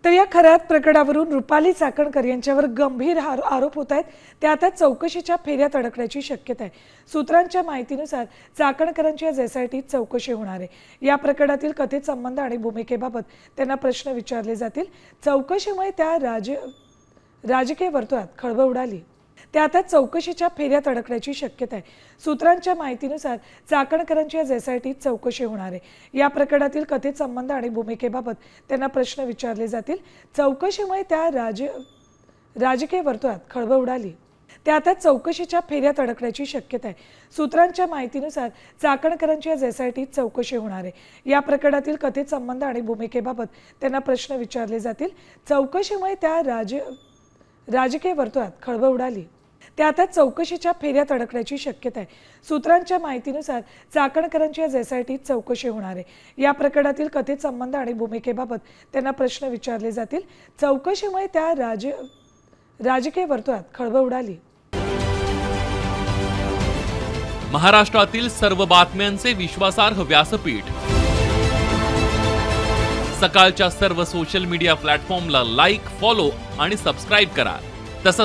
तर या खऱ्यात प्रकरणावरून रुपाली चाकणकर यांच्यावर गंभीर आरोप होत आहेत. त्या आता चौकशीच्या फेऱ्यात अडकण्याची शक्यता आहे. सूत्रांच्या माहितीनुसार चाकणकरांची आज SIT चौकशी होणार आहे. या प्रकरणातील कथित संबंध आणि भूमिकेबाबत त्यांना प्रश्न विचारले जातील. चौकशीमुळे त्या राजकीय वर्तुळात खळबळ उडाली. त्या आता चौकशीच्या फेऱ्यात अडकण्याची शक्यता आहे. सूत्रांच्या माहितीनुसार चाकणकरांची आज SIT चौकशी होणार आहे. या प्रकरणातील कथित संबंध आणि भूमिकेबाबत त्यांना प्रश्न विचारले जातील. चौकशीमुळे त्या राजकीय वर्तुळात खळबळ उडाली. त्या आता चौकशीच्या फेऱ्यात अडकण्याची शक्यता आहे. सूत्रांच्या माहितीनुसार चाकणकरांची आज SIT चौकशी होणार आहे. या प्रकरणातील कथित संबंध आणि भूमिकेबाबत त्यांना प्रश्न विचारले जातील. चौकशीमुळे त्या राजकीय वर्तुळात खळबळ उडाली. त्या आता चौकशीच्या फेऱ्यात अडकण्याची शक्यता आहे. सूत्रांच्या माहितीनुसार चाकणकरांची आज SIT चौकशी होणार आहे. या प्रकरणातील कथित संबंध आणि भूमिकेबाबत त्यांना प्रश्न विचारले जातील. चौकशीमुळे त्या राजकीय वर्तुळात खळबळ उडाली. महाराष्ट्रातील सर्व बातम्यांचे विश्वासार्ह व्यासपीठ. सकाळच्या सर्व सोशल मीडिया प्लॅटफॉर्मला लाईक, फॉलो आणि सबस्क्राईब करा. तसंच